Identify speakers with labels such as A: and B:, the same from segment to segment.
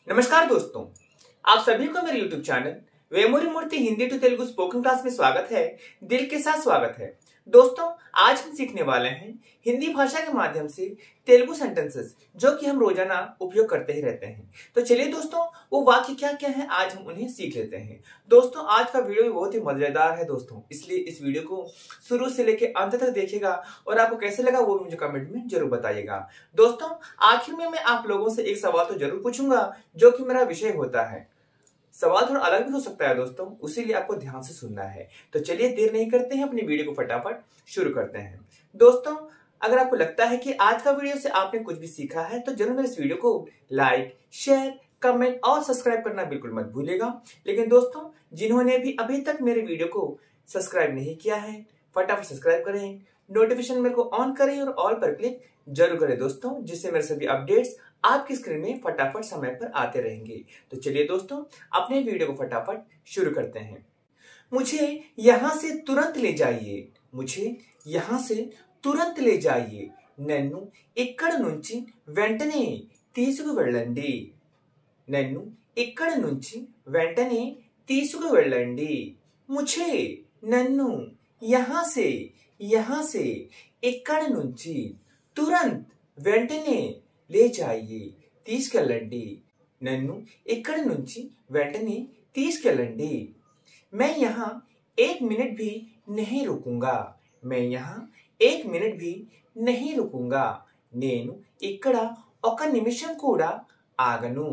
A: नमस्कार दोस्तों, आप सभी को मेरे YouTube channel Vemuri Murthy Hindi to Telugu spoken class में स्वागत है। दिल के साथ स्वागत है। दोस्तों, आज हम सीखने वाले हैं हिंदी भाषा के माध्यम से तेलुगु सेंटेंसेस जो कि हम रोजाना उपयोग करते ही रहते हैं। तो चलिए दोस्तों, वो वाक्य क्या क्या है आज हम उन्हें सीख लेते हैं। दोस्तों, आज का वीडियो भी बहुत ही मजेदार है दोस्तों, इसलिए इस वीडियो को शुरू से लेकर अंत तक देखिएगा और आपको कैसे लगा वो भी मुझे कमेंट में जरूर बताइएगा। दोस्तों, आखिर में मैं आप लोगों से एक सवाल तो जरूर पूछूंगा जो कि मेरा विषय होता है। सवाल थोड़ा अलग भी हो सकता है दोस्तों, उसीलिए आपको ध्यान से सुनना है। तो चलिए देर नहीं करते हैं, अपनी वीडियो को फटाफट शुरू करते हैं। दोस्तों, अगर आपको लगता है कि आज का वीडियो से आपने कुछ भी सीखा है तो जरूर मेरे इस वीडियो को लाइक, शेयर, कमेंट और सब्सक्राइब करना बिल्कुल मत भूलिएगा। लेकिन दोस्तों, जिन्होंने भी अभी तक मेरे वीडियो को सब्सक्राइब नहीं किया है, फटाफट सब्सक्राइब करें, नोटिफिकेशन बेल को ऑन करें और ऑल पर क्लिक जरूर करें दोस्तों, जिससे मेरे सभी अपडेट्स आपकी स्क्रीन में फटाफट समय पर आते रहेंगे। तो चलिए दोस्तों, अपने वीडियो को फटाफट शुरू करते हैं। मुझे यहां से तुरंत ले जाइए, मुझे यहां से तुरंत ले जाइए, నన్ను ఇక్కడ నుంచి వెంటనే తీసుకువెళ్ళండి, నన్ను ఇక్కడ నుంచి వెంటనే తీసుకువెళ్ళండి। मुझे నన్ను यहां से ఇక్కడ నుంచి तुरंत వెంటనే ले जाइए తీసుకెళ్ళండి, నన్ను ఇక్కడ నుంచి వెంటనే తీసుకెళ్ళండి। मैं यहाँ 1 मिनट भी नहीं रुकूंगा, मैं यहाँ 1 मिनट भी नहीं रुकूंगा। నేను ఇక్కడ ఒక నిమిషం కూడా ఆగను,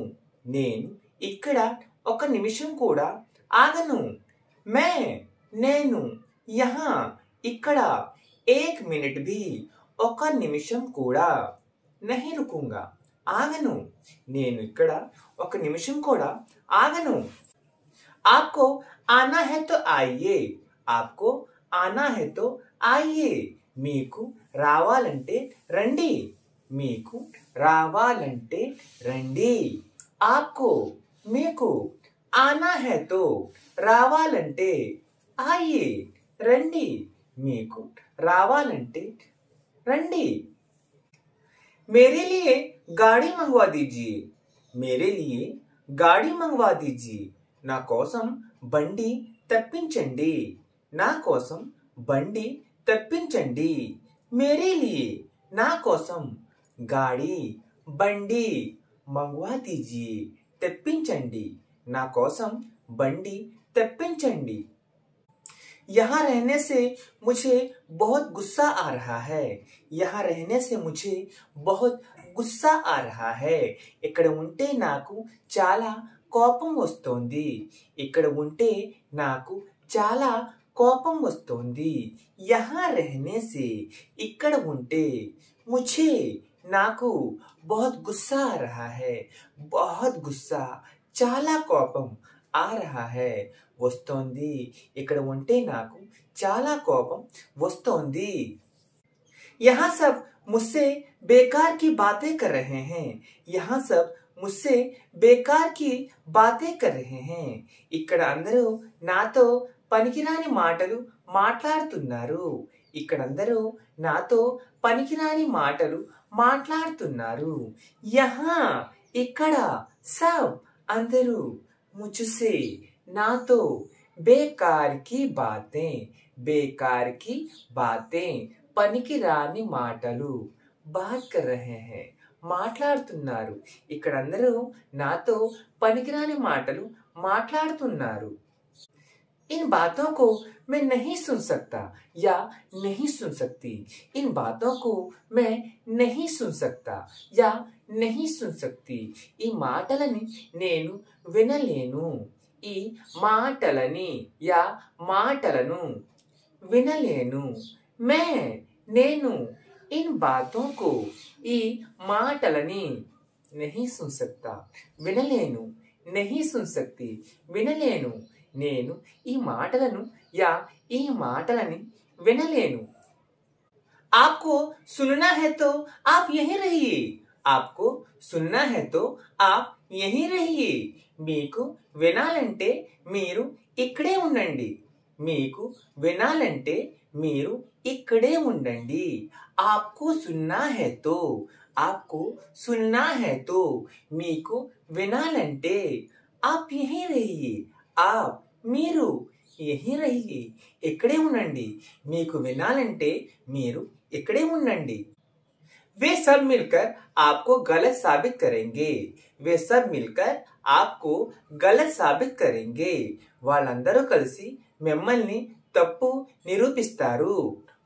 A: నేను ఇక్కడ ఒక నిమిషం కూడా ఆగను। నేను यहाँ ఇక్కడ 1 मिनट भी ఒక నిమిషం కూడా नहीं रुकूंगा ఆగను, నేను ఇక్కడ ఒక నిమిషం కూడా ఆగను। आपको आना है तो आइए, आपको आना है तो आइए, మీకు రావాలంటే రండి, మీకు రావాలంటే రండి। आपको మీకు आना है तो రావాలంటే आइए రండి, మీకు రావాలంటే రండి। मेरे लिए गाड़ी मंगवा दीजिए, मेरे लिए गाड़ी मंगवा दीजिए, నా కోసం బండి తెప్పించండి, నా కోసం బండి తెప్పించండి। मेरे लिए నా కోసం गाड़ी బండి मंगवा दीजिए తెప్పించండి, నా కోసం బండి తెప్పించండి। यहाँ रहने से मुझे बहुत गुस्सा आ रहा है, यहाँ रहने से मुझे बहुत गुस्सा आ रहा है, ఇక్కడ ఉంటే నాకు చాలా కోపం వస్తోంది, ఇక్కడ ఉంటే నాకు చాలా కోపం వస్తోంది। यहाँ रहने से ఇక్కడ ఉంటే मुझे నాకు बहुत गुस्सा आ रहा है, बहुत गुस्सा చాలా కోపం आ रहा है వస్తోంది, ఇక్కడ ఉంటే నాకు చాలా కోపం వస్తోంది। यहाँ सब मुझसे बेकार की बातें कर रहे हैं, यहाँ सब मुझसे बेकार की बातें कर रहे हैं, ఇక్కడ అందరూ నాతో పనికిరాని మాటలు మాట్లాడుతున్నారు, ఇక్కడ అందరూ నాతో పనికిరాని మాటలు మాట్లాడుతున్నారు। यहाँ ఇక్కడ सब అందరూ मुझसे नातो बेकार की बातें పనికిరాని మాటలు बात कर रहे हैं మాట్లాడుతున్నారు, ఇక్కడ అందరూ నాతో పనికిరాని మాటలు మాట్లాడుతున్నారు। इन बातों को मैं नहीं सुन सकता या नहीं सुन सकती, इन बातों को मैं नहीं सुन सकता या नहीं सुन सकती, ఈ మాటలని నేను వినలేను, ఈ మాటలని या మాటలను వినలేను। నేను इन बातों को ఈ మాటలని नहीं सुन सकता, వినలేను, नहीं सुन सकती వినలేను, నేను ఈ మాటలను या ఈ మాటలని వినలేను। आपको सुनना है तो आप यहीं रहिए, आपको सुनना है तो आप यहीं रहिए, మీకు వినాలంటే మీరు ఇక్కడే ఉండండి, మీకు వినాలంటే మీరు ఇక్కడే ఉండండి। आपको सुनना है तो आपको सुनना है तो మీకు వినాలంటే आप यहीं रहिए आप మీరు यहीं रहिए ఇక్కడే ఉండండి మీకు వినాలంటే మీరు ఇక్కడే ఉండండి वे सब मिलकर आपको गलत साबित करेंगे वे सब मिलकर आपको गलत साबित करेंगे వాళ్ళందరూ కలిసి మిమ్మల్ని తప్పు నిరూపిస్తారు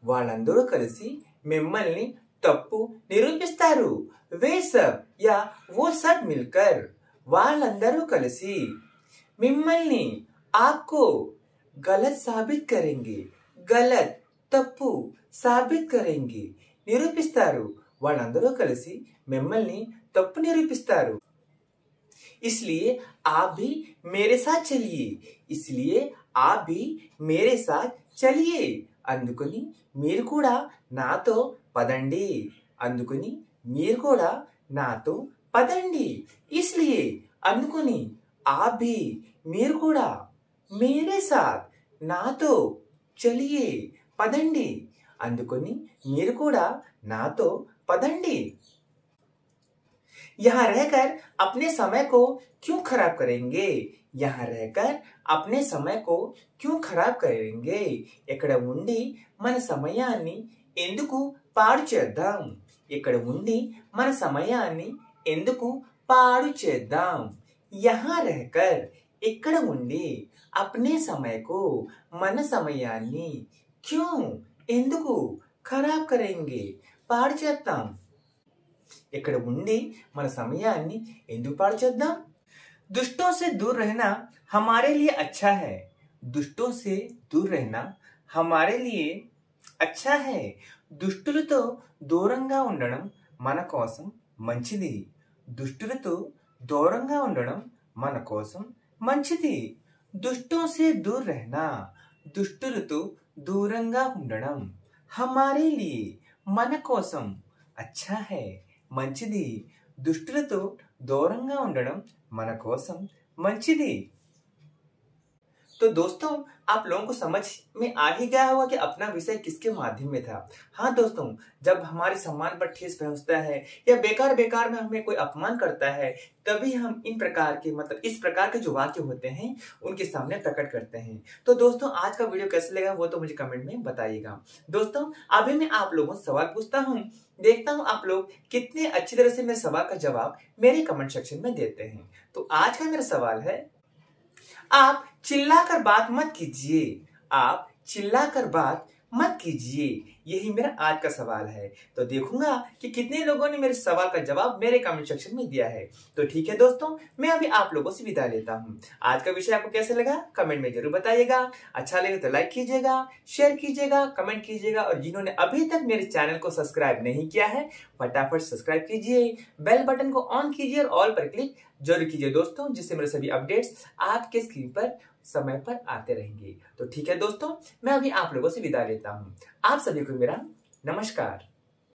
A: వాళ్ళందరూ కలిసి మిమ్మల్ని తప్పు నిరూపిస్తారు वे सब या वो सब मिलकर వాళ్ళందరూ కలిసి మిమ్మల్ని आपको गलत साबित करेंगे गलत తప్పు साबित करेंगे నిరూపిస్తారు వాళ్ళందరూ కలిసి మిమ్మల్ని తప్పు నిరూపిస్తారు इसलिए आप भी मेरे साथ चलिए इसलिए आप भी मेरे साथ चलिए అందుకని మీరు కూడా నాతో పదండి అందుకని మీరు కూడా నాతో పదండి इसलिए అందుకని आप भी మీరు కూడా मेरे साथ నాతో चलिए పదండి అందుకని మీరు కూడా నాతో పదండి यहाँ रहकर अपने समय को क्यों खराब करेंगे यहाँ रहकर अपने समय को क्यों खराब करेंगे ఇక్కడ ఉండి మన సమయాన్ని ఎందుకు పాడు చేద్దాం ఇక్కడ ఉండి మన సమయాన్ని ఎందుకు పాడు చేద్దాం यहाँ रहकर ఇక్కడ ఉండి अपने समय को మన సమయాన్ని क्यों ఎందుకు ఖరాబ్ కరేంగే పాడు చేద్దాం ఇక్కడ ఉండి మన సమయాన్ని ఎందుకు పాడు చేద్దాం दुष्टों से दूर रहना हमारे लिए अच्छा है दुष्टों से दूर रहना हमारे लिए अच्छा है దుష్టులతో దూరంగా ఉండడం మన కోసం మంచిది దుష్టులతో దూరంగా ఉండడం మన కోసం మంచిది दुष्टों से दूर रहना దుష్టులతో దూరంగా ఉండడం हमारे लिए మన కోసం अच्छा है మంచిది దుష్టులతో దూరంగా ఉండడం మన కోసం మంచిది तो दोस्तों आप लोगों को समझ में आ ही गया होगा कि अपना विषय किसके माध्यम में था हाँ दोस्तों जब हमारे सम्मान पर ठेस पहुंचता है या बेकार बेकार में हमें कोई अपमान करता है तभी हम इन प्रकार के मतलब इस प्रकार के जो वाक्य होते हैं उनके सामने प्रकट करते हैं तो दोस्तों आज का वीडियो कैसे लगा वो तो मुझे कमेंट में बताइएगा दोस्तों अभी मैं आप लोगों से सवाल पूछता हूँ देखता हूँ आप लोग कितने अच्छी तरह से मेरे सवाल का जवाब मेरे कमेंट सेक्शन में देते हैं तो आज का मेरा सवाल है आप चिल्लाकर बात मत कीजिए आप चिल्लाकर बात मत कीजिए यही मेरा आज का सवाल है तो देखूंगा कि कितने लोगों ने मेरे सवाल का जवाब मेरे कमेंट सेक्शन में दिया है तो ठीक है दोस्तों मैं अभी आप लोगों से विदा लेता हूँ आज का विषय आपको कैसे लगा कमेंट में जरूर बताइएगा अच्छा लगे तो लाइक कीजिएगा शेयर कीजिएगा कमेंट कीजिएगा और जिन्होंने अभी तक मेरे चैनल को सब्सक्राइब नहीं किया है फटाफट सब्सक्राइब कीजिए बेल बटन को ऑन कीजिए और ऑल पर क्लिक जरूर कीजिए दोस्तों जिससे मेरे सभी अपडेट्स आपके स्क्रीन पर समय पर आते रहेंगे तो ठीक है दोस्तों मैं अभी आप लोगों से विदा लेता हूँ आप सभी को मेरा नमस्कार।